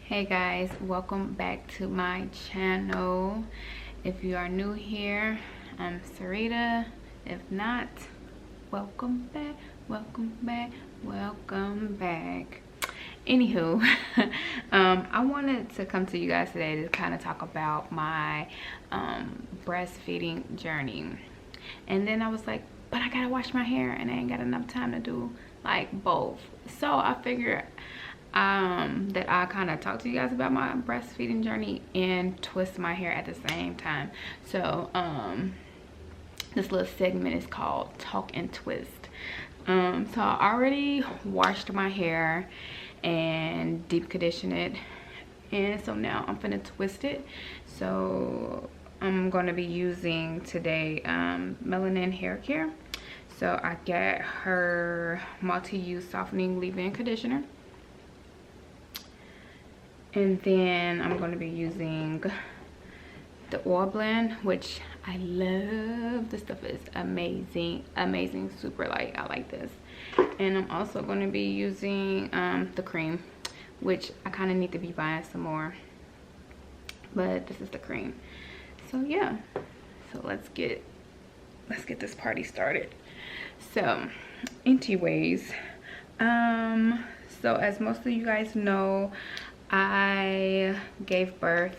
Hey guys, welcome back to my channel. If you are new here, I'm Serita. If not, welcome back, welcome back, welcome back. Anywho, I wanted to come to you guys today to kind of talk about my breastfeeding journey. And then I was like, but I gotta wash my hair and I ain't got enough time to do like both. So I figured that I kind of talk to you guys about my breastfeeding journey and twist my hair at the same time. So this little segment is called Talk and Twist. So I already washed my hair and deep conditioned it, and so now I'm gonna twist it. So I'm gonna be using today Melanin hair care. So I got her multi-use softening leave-in conditioner. And then I'm going to be using the oil blend, which I love. This stuff is amazing, amazing, super light. I like this. And I'm also going to be using the cream, which I kind of need to be buying some more. But this is the cream. So yeah, so let's get this party started. So anyways, so as most of you guys know, I gave birth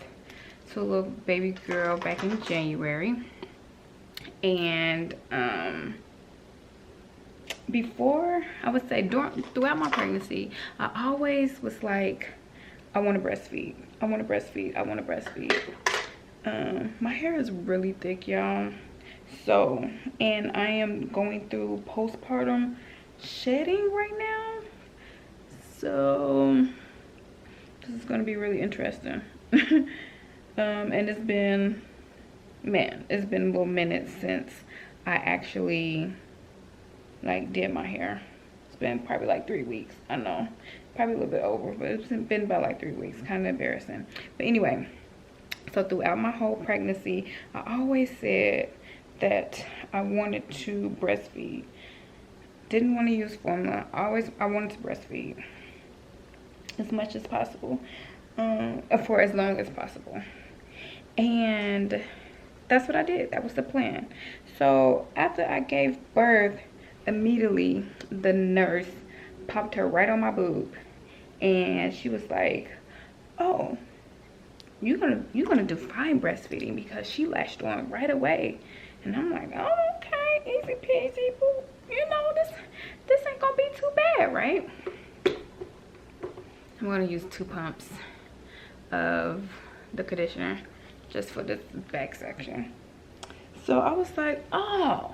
to a little baby girl back in January. And before, I would say throughout my pregnancy, I always was like, I want to breastfeed, I want to breastfeed, I want to breastfeed. My hair is really thick, y'all. So, and I am going through postpartum shedding right now. So this is going to be really interesting. And it's been a little minute since I actually like did my hair. It's been probably like 3 weeks. I know, probably a little bit over, but it's been about like 3 weeks. Kind of embarrassing. But anyway, so throughout my whole pregnancy, I always said that I wanted to breastfeed. Didn't want to use formula. I wanted to breastfeed as much as possible, for as long as possible. And that's what I did. That was the plan. So after I gave birth, immediately the nurse popped her right on my boob, and she was like, oh, you're gonna do fine breastfeeding, because she latched on right away. And I'm like, oh, okay, easy peasy, boo. You know, this ain't gonna be too bad, right? I'm going to use 2 pumps of the conditioner just for this back section. So I was like, oh,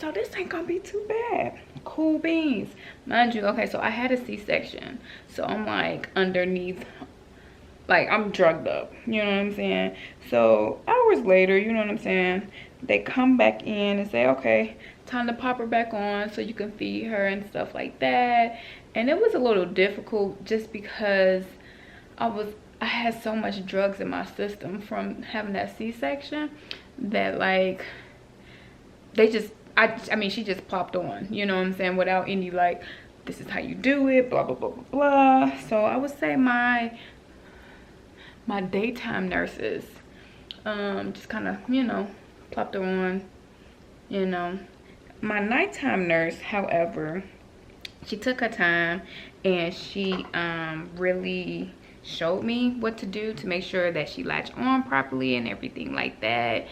so this ain't going to be too bad. Cool beans. Mind you, okay, so I had a C-section. So I'm like underneath, like I'm drugged up. You know what I'm saying? So hours later, you know what I'm saying, they come back in and say, okay, time to pop her back on so you can feed her and stuff like that. And it was a little difficult just because I had so much drugs in my system from having that C-section that like I mean she just popped on, you know what I'm saying, without any like, this is how you do it, blah blah blah blah blah. So I would say my daytime nurses just kind of, you know, plopped her on, you know. My nighttime nurse, however, she took her time and she really showed me what to do to make sure that she latched on properly and everything like that.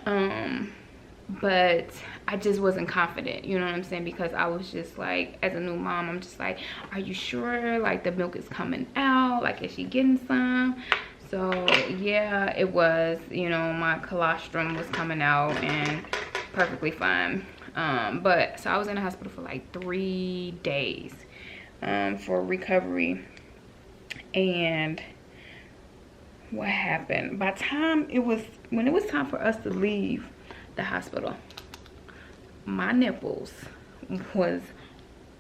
But I just wasn't confident, you know what I'm saying, because I was just like, as a new mom, I'm just like, are you sure like the milk is coming out, like is she getting some? So yeah, it was, you know, my colostrum was coming out and perfectly fine. But so I was in the hospital for like 3 days for recovery. And what happened, by the time when it was time for us to leave the hospital, my nipples was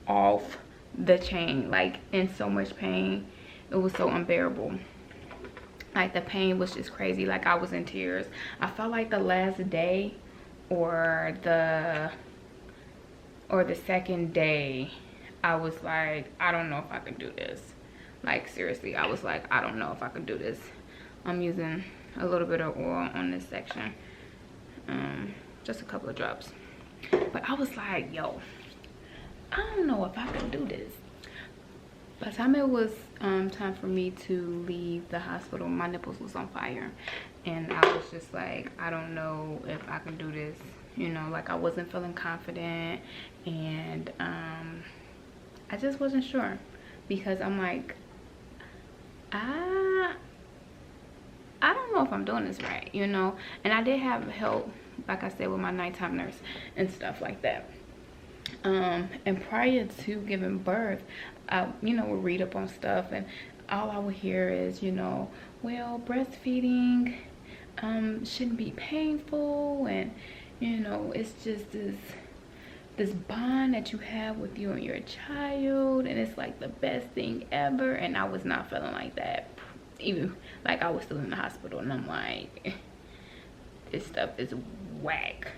off the chain, like in so much pain. It was so unbearable. Like the pain was just crazy. Like I was in tears. I felt like the last day or the second day, I was like, I don't know if I can do this. Like seriously, I was like, I don't know if I could do this. I'm using a little bit of oil on this section, just a couple of drops. But I was like, yo, I don't know if I could do this. By the time it was time for me to leave the hospital, my nipples was on fire, and I was just like, I don't know if I can do this, you know. Like, I wasn't feeling confident, and I just wasn't sure, because I'm like, I don't know if I'm doing this right, you know. And I did have help, like I said, with my nighttime nurse and stuff like that. And prior to giving birth, I, you know, would read up on stuff, and all I would hear is, you know, well, breastfeeding shouldn't be painful, and you know, it's just this bond that you have with you and your child, and it's like the best thing ever. And I was not feeling like that. Even like, I was still in the hospital, and I'm like, this stuff is whack.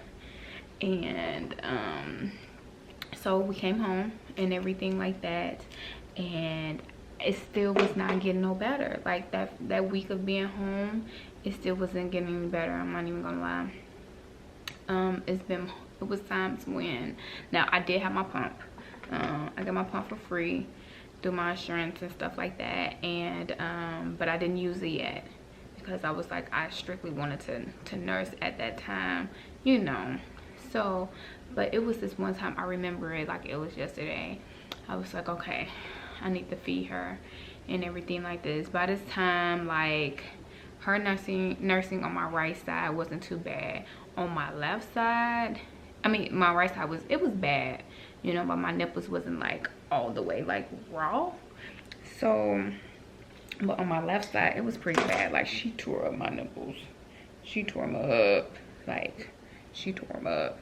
And so we came home and everything like that, and it still was not getting no better. Like, that week of being home, it still wasn't getting any better. I'm not even gonna lie. It was times when, now I did have my pump. I got my pump for free through my insurance and stuff like that, and but I didn't use it yet, because I was like, I strictly wanted to nurse at that time, you know. So, but it was this one time, I remember it like it was yesterday. I was like, okay, I need to feed her and everything like this. By this time, like, her nursing on my right side wasn't too bad. On my left side, I mean, my right side was bad, you know, but my nipples wasn't like all the way like raw. So, but on my left side, it was pretty bad. Like, she tore up my nipples. She tore them up. Like, she tore them up.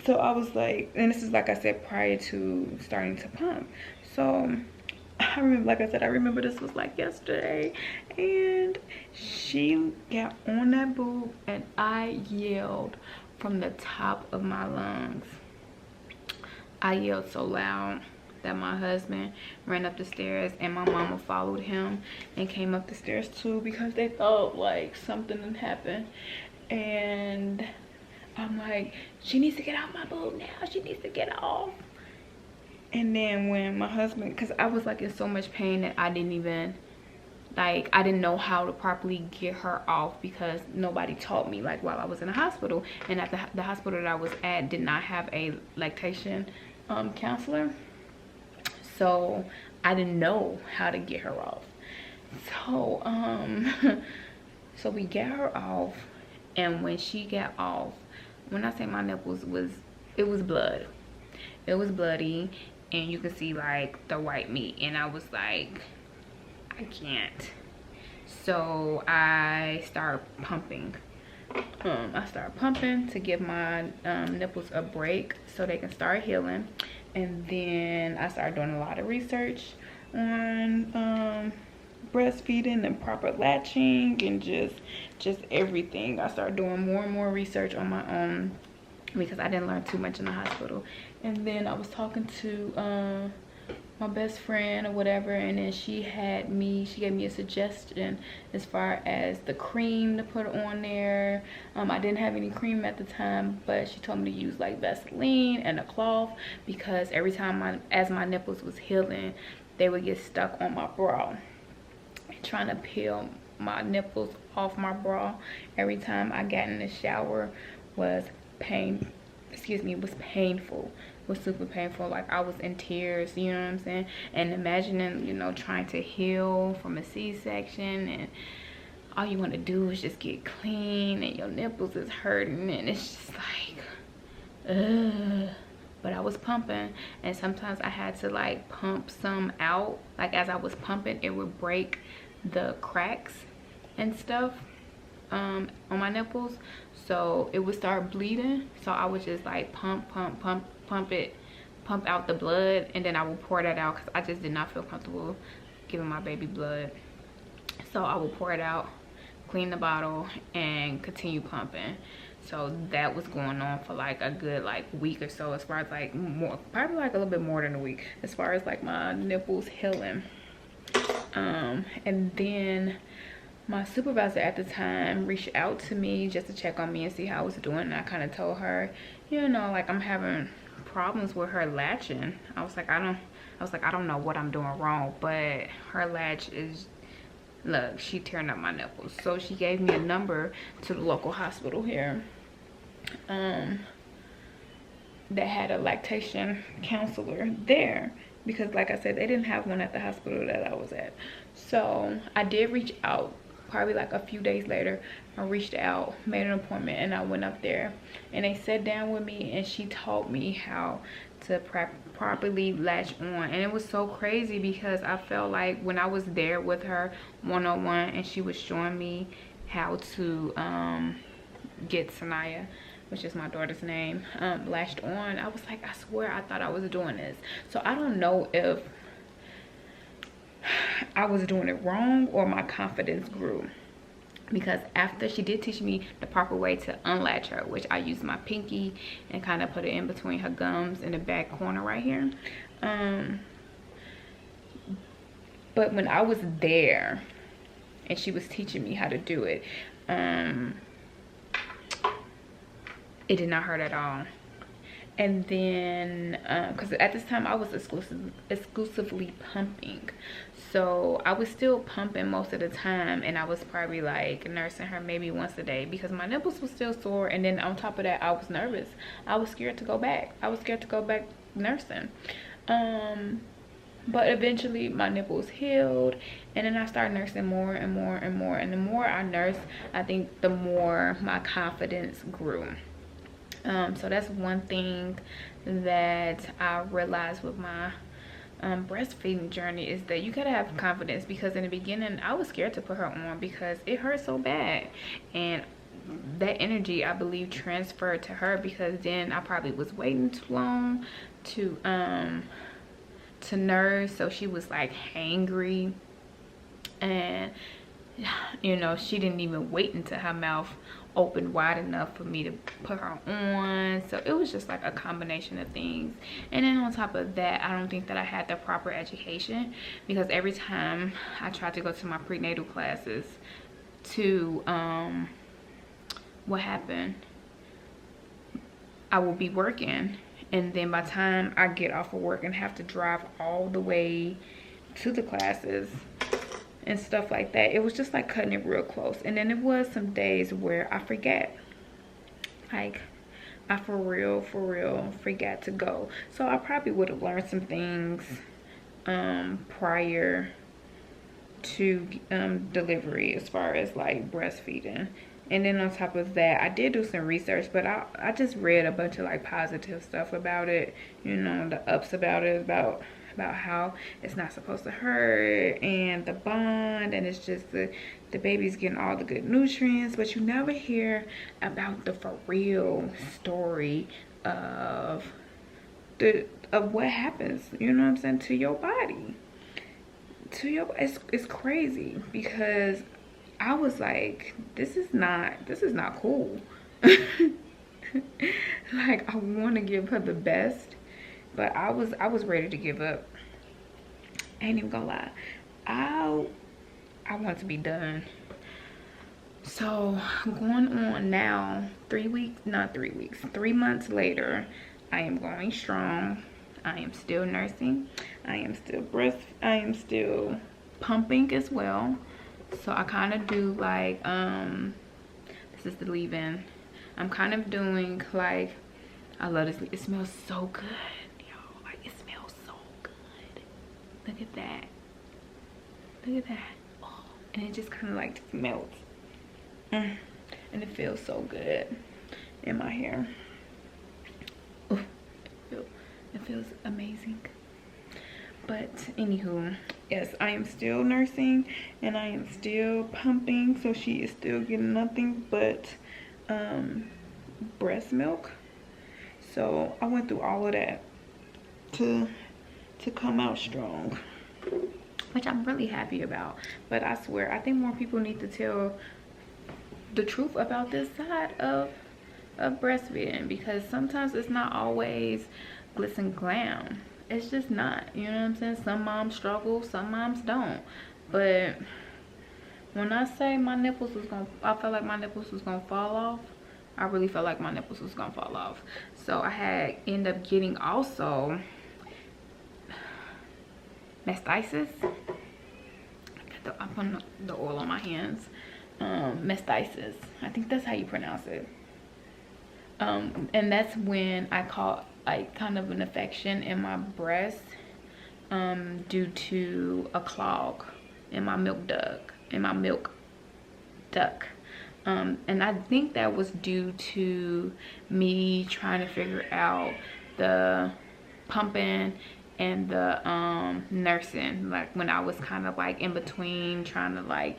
So I was like, and this is, like I said, prior to starting to pump. So I remember, like I said, I remember this was like yesterday, and she got on that boob, and I yelled from the top of my lungs. I yelled so loud that my husband ran up the stairs, and my mama followed him and came up the stairs too, because they thought like something had happened. And I'm like, she needs to get out my boob now, she needs to get off. And then when my husband, because I was like in so much pain that I didn't even, like, I didn't know how to properly get her off, because nobody taught me, like, while I was in the hospital. And at the hospital that I was at did not have a lactation counselor, so I didn't know how to get her off. So so we get her off, and when she got off, when I say my nipples it was blood, it was bloody, and you could see like the white meat, and I was like, I can't. So I started pumping. I started pumping to give my nipples a break so they can start healing. And then I started doing a lot of research on breastfeeding and proper latching, and just everything. I started doing more and more research on my own, because I didn't learn too much in the hospital. And then I was talking to my best friend or whatever, and then she gave me a suggestion as far as the cream to put on there. I didn't have any cream at the time, but she told me to use like Vaseline and a cloth, because every time as my nipples was healing, they would get stuck on my bra. Trying to peel my nipples off my bra every time I got in the shower was painful. It was super painful. Like, I was in tears, you know what I'm saying? And imagining, you know, trying to heal from a C-section, and all you want to do is just get clean, and your nipples is hurting, and it's just like, ugh. But I was pumping, and sometimes I had to like pump some out. Like, as I was pumping, it would break the cracks and stuff on my nipples, so it would start bleeding. So I would just like pump out the blood, and then I would pour that out, because I just did not feel comfortable giving my baby blood. So I would pour it out, clean the bottle, and continue pumping. So that was going on for like a good like week or so, as far as like probably like a little bit more than a week, as far as like my nipples healing. And then my supervisor at the time reached out to me just to check on me and see how I was doing. And I kind of told her, you know, like, I'm having problems with her latching. I was like, I don't know what I'm doing wrong, but her latch is, look, she tearing up my nipples. So she gave me a number to the local hospital here, that had a lactation counselor there, because like I said, they didn't have one at the hospital that I was at. So I did reach out. Probably like a few days later, I reached out, made an appointment, and I went up there, and they sat down with me, and she taught me how to properly latch on. And it was so crazy because I felt like when I was there with her one-on-one and she was showing me how to get Sanaya, which is my daughter's name, latched on, I was like, I swear I thought I was doing this. So I don't know if I was doing it wrong or my confidence grew, because after she did teach me the proper way to unlatch her, which I used my pinky and kind of put it in between her gums in the back corner right here. But when I was there and she was teaching me how to do it, it did not hurt at all. And then because at this time I was exclusively pumping, so I was still pumping most of the time, and I was probably like nursing her maybe once a day because my nipples were still sore. And then on top of that, I was nervous. I was scared to go back. I was scared to go back nursing. But eventually my nipples healed, and then I started nursing more and more and more. And the more I nursed, I think the more my confidence grew. So that's one thing that I realized with my breastfeeding journey, is that you gotta have confidence, because in the beginning I was scared to put her on because it hurt so bad, and that energy, I believe, transferred to her, because then I probably was waiting too long to nurse. So she was like hangry, and you know, she didn't even wait until her mouth opened wide enough for me to put her on. So it was just like a combination of things. And then on top of that, I don't think that I had the proper education, because every time I tried to go to my prenatal classes to what happened, I will be working, and then by the time I get off of work and have to drive all the way to the classes and stuff like that, it was just like cutting it real close. And then there was some days where I forget, like I for real forgot to go. So I probably would have learned some things prior to delivery, as far as like breastfeeding. And then on top of that, I did do some research, but I just read a bunch of like positive stuff about it, you know, the ups about it, about how it's not supposed to hurt, and the bond, and it's just the baby's getting all the good nutrients. But you never hear about the for real story of what happens, you know what I'm saying, to your body, it's crazy, because I was like, this is not cool. Like, I want to give her the best, but I was ready to give up. I ain't even gonna lie. I want to be done. So going on now, 3 months later, I am going strong. I am still nursing. I am still pumping as well. So I kind of do like this is the leave-in. I'm kind of doing like, I love this. It smells so good. It smells so good. Look at that. Oh, and it just kind of like melts. And it feels so good in my hair. Ooh, it feels amazing. But anywho, yes, I am still nursing and I am still pumping. So she is still getting nothing but breast milk. So I went through all of that to come out strong, which I'm really happy about. But I swear, I think more people need to tell the truth about this side of breastfeeding, because sometimes it's not always glitz and glam. It's just not, you know what I'm saying? Some moms struggle, some moms don't. But when I say my nipples was gonna, I felt like my nipples was gonna fall off. I really felt like my nipples was gonna fall off. So I had end up getting also mastitis. I'm putting the oil on my hands. Mastitis. I think that's how you pronounce it. And that's when I caught like kind of an infection in my breast due to a clog in my milk duct. And I think that was due to me trying to figure out the pumping and the nursing, like when I was kind of like in between trying to like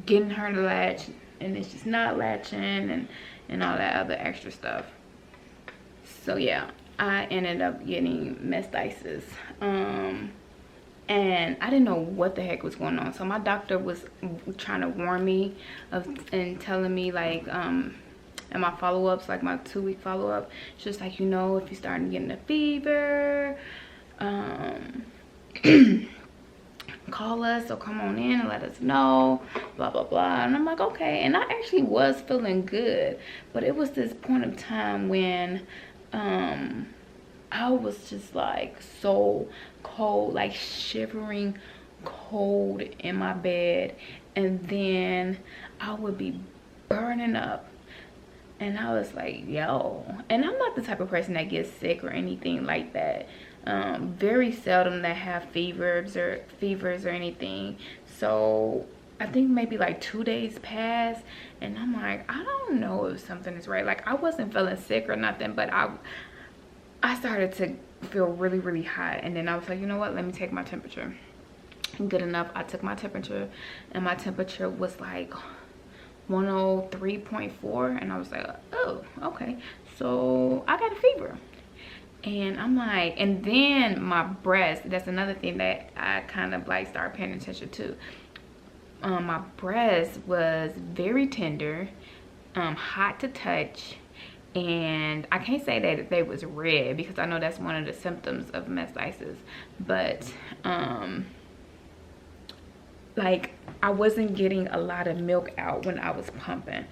getting her to latch and it's just not latching and all that other extra stuff. So yeah, I ended up getting mastitis. And I didn't know what the heck was going on. So my doctor was trying to warn me and telling me like in my follow-ups, like my 2-week follow-up, it's just like, you know, if you're starting getting a fever, call us or come on in and let us know, blah blah blah. And I'm like, okay. And I actually was feeling good, but it was this point of time when I was just like so cold, like shivering cold in my bed, and then I would be burning up. And I was like, yo. And I'm not the type of person that gets sick or anything like that. Very seldom that have fevers or anything. So I think maybe like 2 days passed, and I'm like, I don't know if something is right. Like I wasn't feeling sick or nothing, but I started to feel really, really hot. And then I was like, you know what? Let me take my temperature. Good enough. I took my temperature, and my temperature was like 103.4, and I was like, oh, okay, so I got a fever. And I'm like, and then my breast, that's another thing that I kind of like started paying attention to. My breast was very tender, hot to touch, and I can't say that they was red because I know that's one of the symptoms of mastitis, but like I wasn't getting a lot of milk out when I was pumping,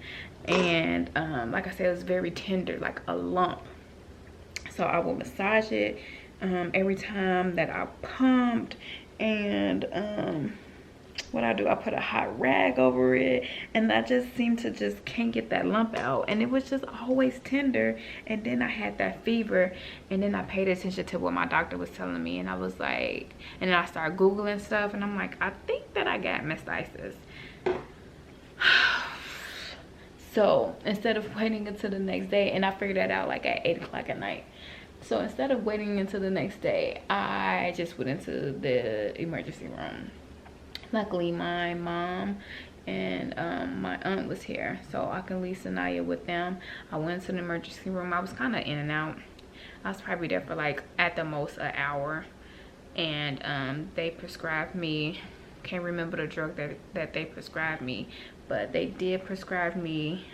and like I said, it was very tender, like a lump. So I would massage it every time that I pumped, and what I do, I put a hot rag over it, and I just seemed to just can't get that lump out, and it was just always tender. And then I had that fever, and then I paid attention to what my doctor was telling me, and I was like, and then I started Googling stuff, and I'm like, I think that I got mastitis. So instead of waiting until the next day, and I figured that out like at 8 o'clock at night. So instead of waiting until the next day, I just went into the emergency room. Luckily, my mom and my aunt was here, so I can leave Sanaya with them. I went to the emergency room. I was kind of in and out. I was probably there for like at the most an hour, and they prescribed me, can't remember the drug that they prescribed me, but they did prescribe me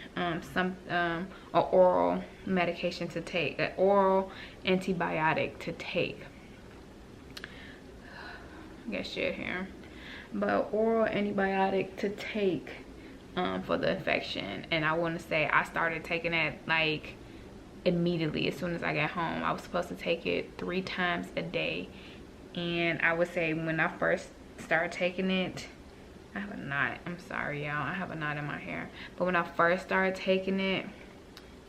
some an oral medication to take, an oral antibiotic to take. I got shit here. But oral antibiotic to take for the infection. And I want to say I started taking it like immediately as soon as I got home. I was supposed to take it 3 times a day, and I would say when I first started taking it, I have a knot, I'm sorry y'all, I have a knot in my hair, but when I first started taking it,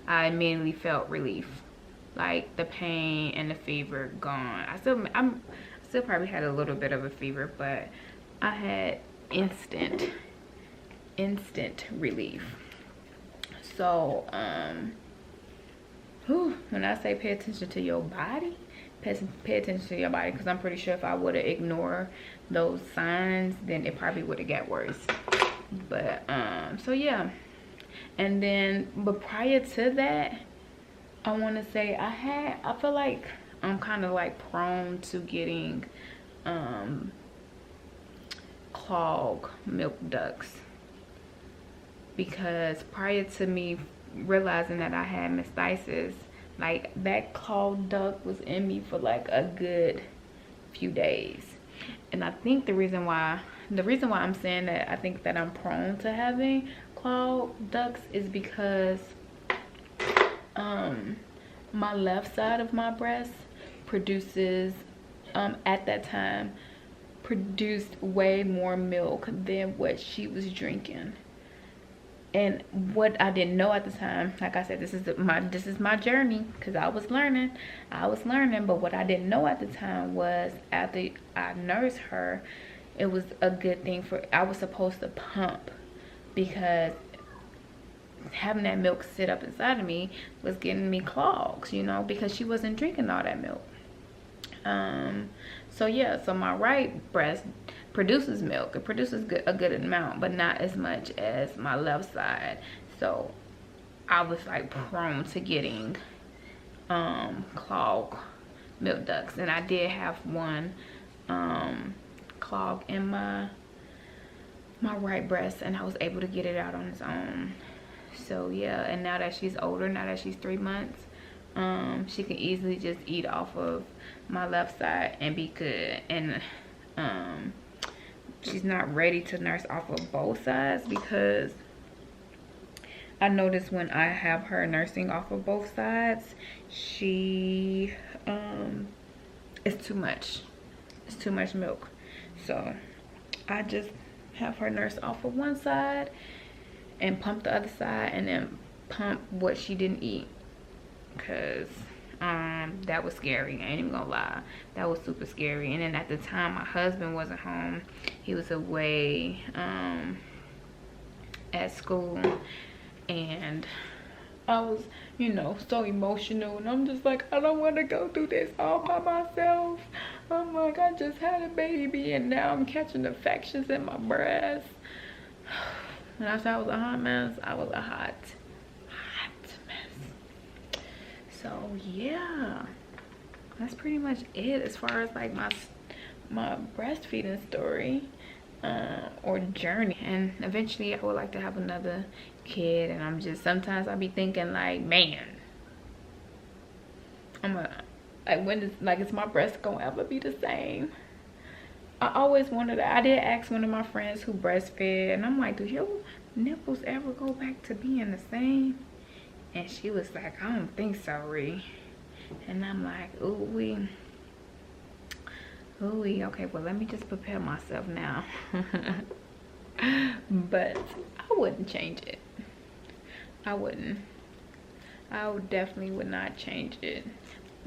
I immediately felt relief, like the pain and the fever gone. I still probably had a little bit of a fever, but I had instant relief. So when I say pay attention to your body, pay attention to your body, because I'm pretty sure if I would have ignored those signs, then it probably would have got worse. But so yeah. And then, but prior to that, I want to say I feel like I'm kind of like prone to getting clogged milk ducts, because prior to me realizing that I had mastitis, like that clogged duct was in me for like a good few days. And I think the reason why I'm saying that I think that I'm prone to having clogged ducts is because my left side of my breast produces at that time produced way more milk than what she was drinking. And what I didn't know at the time, like I said, this is my journey, because I was learning. But what I didn't know at the time was, after I nursed her, it was a good thing I was supposed to pump, because having that milk sit up inside of me was getting me clogs, you know, because she wasn't drinking all that milk. So yeah, so my right breast produces milk. It produces a good amount, but not as much as my left side. So I was like prone to getting clogged milk ducts, and I did have one clog in my right breast, and I was able to get it out on its own. So yeah, and now that she's older, now that she's 3 months, she can easily just eat off of my left side and be good. And she's not ready to nurse off of both sides, because I noticed when I have her nursing off of both sides, she it's too much milk. So I just have her nurse off of one side and pump the other side, and then pump what she didn't eat, because that was scary. I ain't even gonna lie, that was super scary. And then at the time my husband wasn't home, he was away at school, and I was, you know, so emotional, and I'm just like, I don't want to go through this all by myself. I'm like, I just had a baby and now I'm catching infections in my breast. When I said I was a hot mess, I was a hot mess. So yeah, that's pretty much it as far as like my breastfeeding story or journey. And eventually I would like to have another kid, and I'm just, sometimes I be thinking like, man, is my breast gonna ever be the same? I always wondered that. I did ask one of my friends who breastfed, and I'm like, do your nipples ever go back to being the same? And she was like, I don't think so, Ree. And I'm like, ooh, okay, well, let me just prepare myself now. But I wouldn't change it. I definitely would not change it.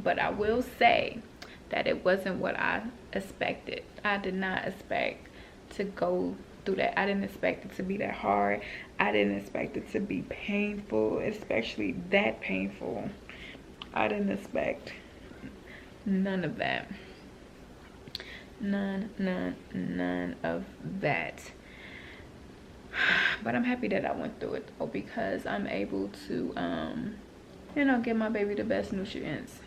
But I will say that it wasn't what I expected. I did not expect to go through that. I didn't expect it to be that hard. I didn't expect it to be painful, especially that painful. I didn't expect none of that. None of that. But I'm happy that I went through it though, because I'm able to you know, give my baby the best nutrients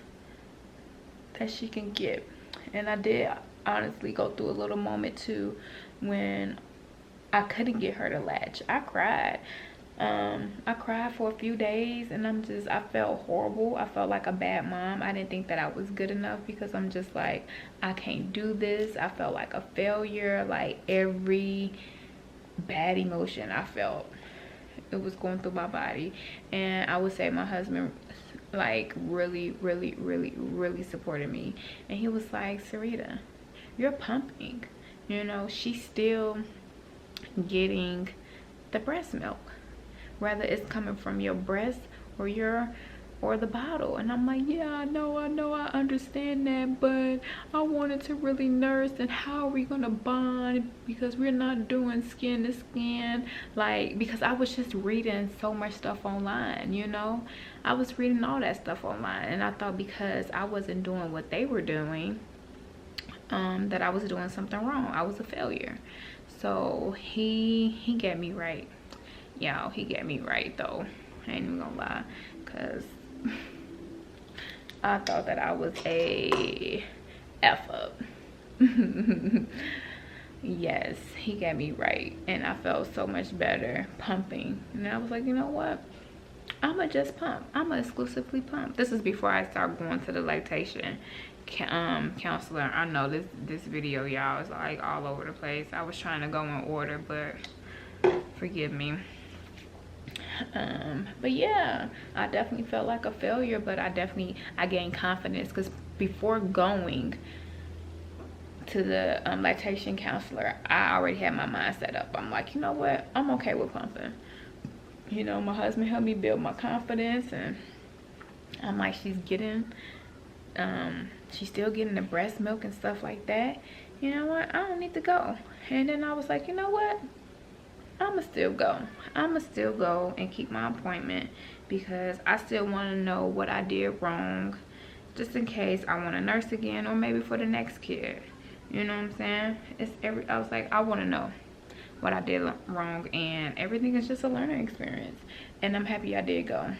that she can get. And I did honestly go through a little moment too when I couldn't get her to latch. I cried for a few days, and I felt horrible. I felt like a bad mom. I didn't think that I was good enough, because I'm just like, I can't do this. I felt like a failure. Like every bad emotion I felt, it was going through my body. And I would say my husband like really supported me, and he was like, Serita, you're pumping, you know, she's still getting the breast milk, whether it's coming from your breast or the bottle. And I'm like, yeah, I know, I understand that, but I wanted to really nurse, and how are we gonna bond, because we're not doing skin to skin, like, because I was just reading so much stuff online, you know, I was reading all that stuff online, and I thought because I wasn't doing what they were doing, that I was doing something wrong. I was a failure. So he got me right, y'all. He got me right though, I ain't even gonna lie, because I thought that I was a F up. Yes, he got me right, and I felt so much better pumping. And I was like, you know what, I'ma just pump. I'ma exclusively pump. This is before I start going to the lactation counselor. I know this video, y'all, is like all over the place. I was trying to go in order, but forgive me. But yeah, I definitely felt like a failure, but I gained confidence, because before going to the lactation counselor, I already had my mind set up. I'm like, you know what, I'm okay with pumping. You know, my husband helped me build my confidence, and I'm like, she's still getting the breast milk and stuff like that. You know what, I don't need to go. And then I was like, you know what, I'ma still go and keep my appointment, because I still want to know what I did wrong, just in case I want to nurse again, or maybe for the next kid. You know what I'm saying? I was like, I want to know what I did wrong, and everything is just a learning experience. And I'm happy I did go,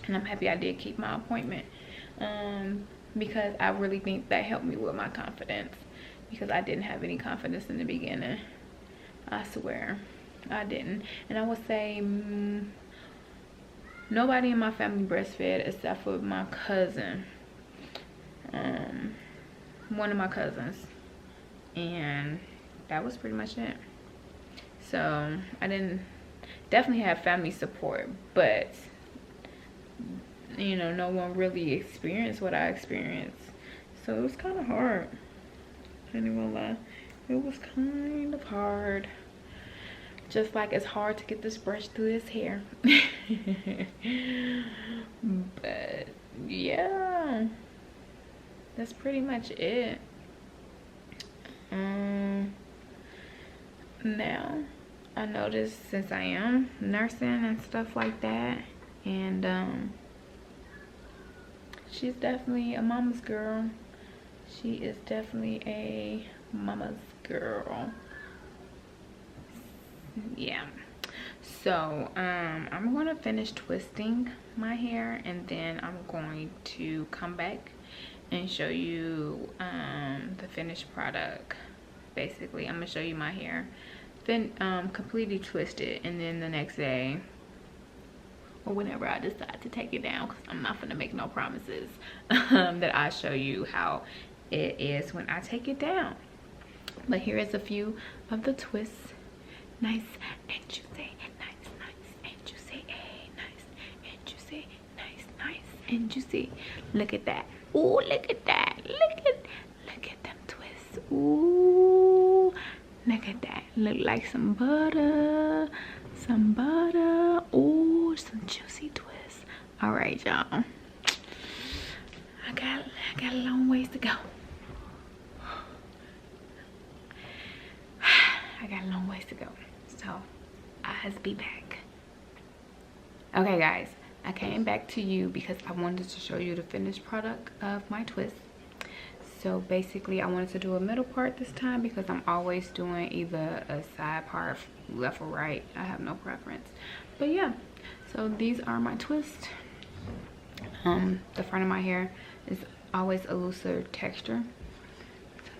and I'm happy I did keep my appointment, because I really think that helped me with my confidence, because I didn't have any confidence in the beginning. I swear I didn't. And I would say nobody in my family breastfed except for my cousin, one of my cousins, and that was pretty much it. So I didn't definitely have family support, but you know, no one really experienced what I experienced, so it was kind of hard. I ain't gonna lie, it was kind of hard. Just like it's hard to get this brush through his hair. But yeah, that's pretty much it. Now I noticed, since I am nursing and stuff like that, and she's definitely a mama's girl. She is definitely a mama's girl. Yeah, so I'm gonna finish twisting my hair, and then I'm going to come back and show you the finished product. Basically, I'm gonna show you my hair completely twisted, and then the next day, or whenever I decide to take it down, because I'm not gonna make no promises, that I show you how it is when I take it down. But here is a few of the twists. Nice and juicy, nice and juicy, nice and juicy, nice and juicy. Look at that. Ooh, look at that. Look at them twists. Ooh, look at that. Look like some butter. Ooh, some juicy twists. All right, y'all. I got a long ways to go. I got a long ways to go. So I'll be back. Okay guys, I came back to you because I wanted to show you the finished product of my twist. So basically I wanted to do a middle part this time, because I'm always doing either a side part, left or right. I have no preference. But yeah, so these are my twists. The front of my hair is always a looser texture,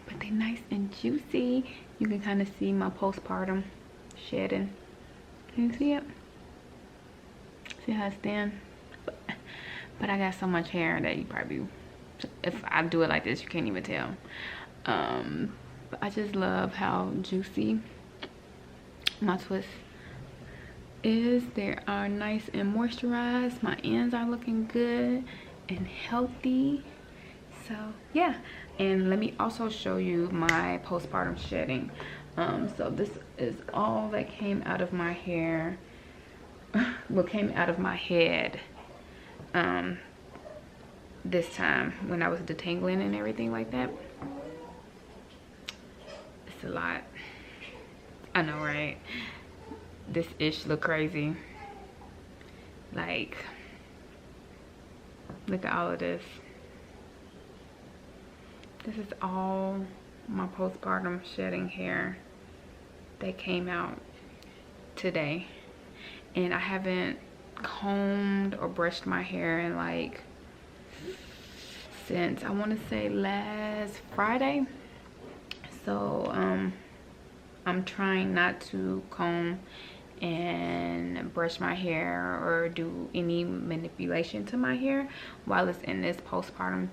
but they're nice and juicy. You can kind of see my postpartum shedding. Can you see it? See how it's thin? But I got so much hair that you probably, if I do it like this, you can't even tell. But I just love how juicy my twist is. They are nice and moisturized. My ends are looking good and healthy. So yeah, and let me also show you my postpartum shedding. So this is all that came out of my hair, what came out of my head this time when I was detangling and everything like that. It's a lot. I know, right? This ish look crazy. Like, look at all of this. This is all my postpartum shedding hair that came out today. And I haven't combed or brushed my hair in like, since I want to say last Friday. So I'm trying not to comb and brush my hair or do any manipulation to my hair while it's in this postpartum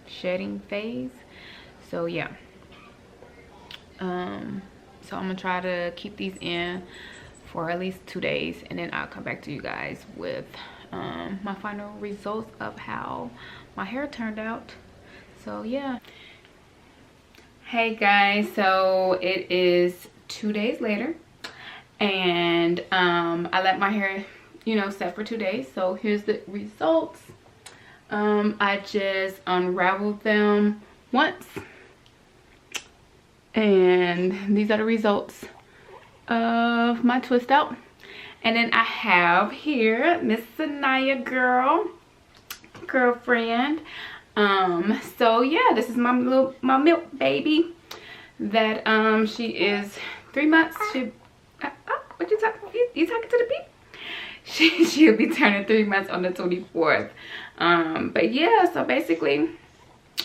shedding phase. So yeah, so I'm gonna try to keep these in for at least 2 days, and then I'll come back to you guys with my final results of how my hair turned out. So yeah. Hey guys, so it is 2 days later, and I let my hair, you know, set for 2 days. So here's the results. I just unraveled them once, and these are the results of my twist out. And then I have here Miss Sanaya girlfriend. So yeah, this is my milk baby that she is 3 months. What you talking? You talking to the people? She'll be turning 3 months on the 24th. But yeah, so basically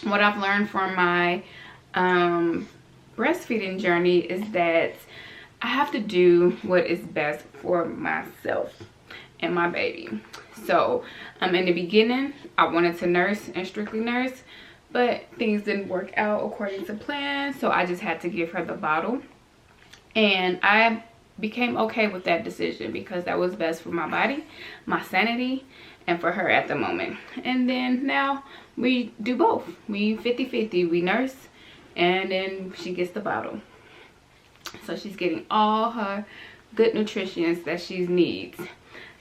what I've learned from my breastfeeding journey is that I have to do what is best for myself and my baby. So in the beginning I wanted to nurse and strictly nurse, but things didn't work out according to plan, so I just had to give her the bottle, and I became okay with that decision because that was best for my body, my sanity, and for her at the moment. And then now we do both. We 50-50. We nurse and then she gets the bottle. So she's getting all her good nutrition that she needs.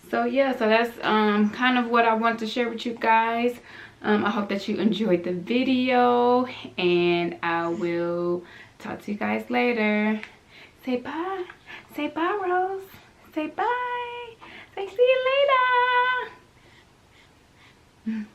So yeah, so that's kind of what I want to share with you guys. I hope that you enjoyed the video, and I will talk to you guys later. Say bye. Say bye, Rose. Say bye. Say see you later.